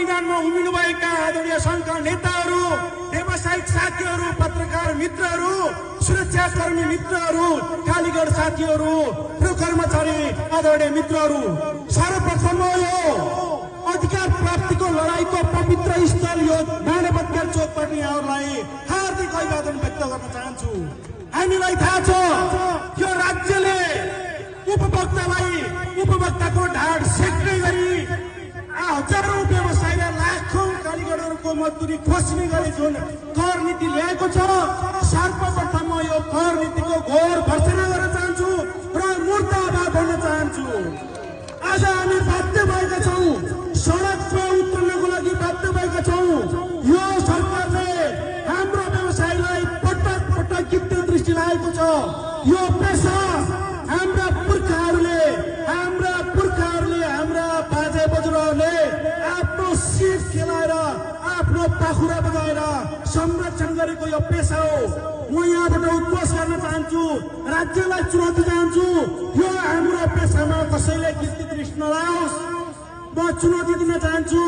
मैदानमा उभिनुभएका आदरणीय संघका नेताहरू, व्यावसायिक साथीहरू, पत्रकार मित्रहरू, सुरक्षाकर्मी मित्रहरू, कालीगढ साथीहरू र कर्मचारी आदरणीय मित्रहरू, सर्वप्रथम यो अधिकार प्राप्तिको लडाईँको पवित्र स्थल यो मानवअधिकार चौकबाट यहाँहरूलाई हार्दिक अभिवादन व्यक्त गर्न चाहन्छु। हामीलाई थाहा छ यो राज्यले उपभोक्ताको ढाड सेक्ने गरी हजारौं व्यवसायलाई लाखौं कालीगढहरूको मजदुरी खोज्ने गरी जुन कर नीति ल्याएको छ, सर्वप्रथम यो कर नीतिको घोर भर्त्सना गर्न चाहन्छु र मुर्दाबाद भन्न चाहन्छु। आज हामी बाध्य भएका छौं, सडकमा उत्रनको लागि बाध्य भएका छौं। यो सरकारले हाम्रो व्यवसायलाई पटक पटक गिद्ध दृष्टि लागेको छ। यो पेसा हाम्रा पुर्खाहरूले, हाम्रा बाजे बजुराहरूले आफ्नो सिट खेलाएर, आफ्नो पाखुरा बजाएर संरक्षण गरेको यो पेसा हो। म यहाँबाट उद्घोष गर्न चाहन्छु, राज्यलाई चुनौती चाहन्छु, यो हाम्रो पेसामा कसैले गिद्ध दृष्टि नलाओस्। म चुनौती दिन चाहन्छु,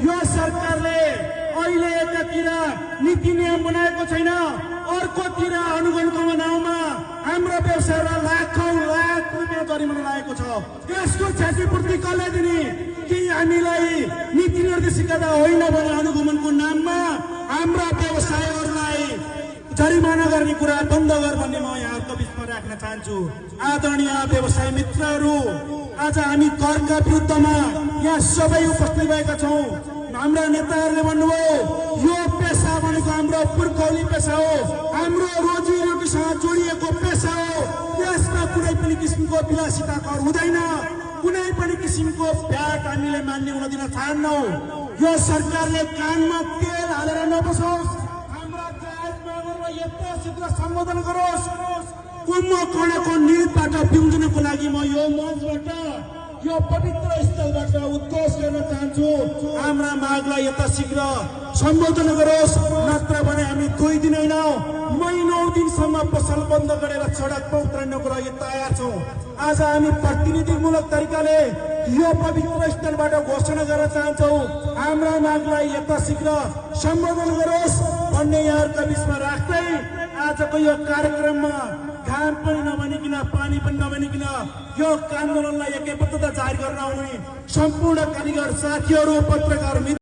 यो सरकारले अहिले एकातिर नीति नियम बनाएको छैन, अर्कोतिर अनुगमनको नाउँमा हाम्रो व्यवसायलाई लाखौं लाख रुपियाँ जरिमाना लागेको छ। यसको क्षतिपूर्ति कसले दिने? कि हामीलाई नीति निर्देशिका होइन भने अनुगमनको नाममा हाम्रा व्यवसायहरूलाई जरिमाना गर्ने कुरा बन्द गर भन्ने म यहाँहरूको बिचमा राख्न चाहन्छु। आदरणीय व्यवसाय मित्रहरू, आज हामी करका विरुद्धमा यहाँ सबै उपस्थित भएका छौं। हाम्रा नेताहरूले भन्नुभयो यो पेसा भनेको हाम्रो पुर्खौली पेसा हो, हाम्रो रोजीरोटीसँग जोडिएको पेसा हो। यसमा कुनै पनि किसिमको विलासिता कर हुँदैन, कुनै पनि किसिमको भ्याट हामीले मान्ने हुन दिन चाहन्नौ। यो सरकारले कानमा तेल हालेर नबसोस्, हाम्रा जायज मागहरूलाई यथाशीघ्र सम्बोधन गरोस्। कुम्भकर्णको निधबाट पिउनको लागि म यो मञ्चबाट, यो पवित्र स्थलबाट उद्घोष गर्न चाहन्छु, हाम्रा मागलाई यथाशीघ्र सम्बोधन गरोस्। नत्र भने हामी 2 दिन होइन, महिनौं दिनसम्म पसल बन्द गरेर सडकमा उत्रनको लागि तयार छौं। आज हामी प्रतिनिधिमूलक तरिकाले यो पवित्र स्थलबाट घोषणा गर्न चाहन्छौं, हाम्रा मागलाई यथाशीघ्र सम्बोधन गरोस् भन्ने यहाँहरूका बिचमा राख्दै आजको यो कार्यक्रममा घाम पनि नभनिकन, पानी पनि नभनिकन यो आन्दोलनलाई एकैबद्धता जारी गर्न आउने सम्पूर्ण कालीगढ साथीहरू, पत्रकार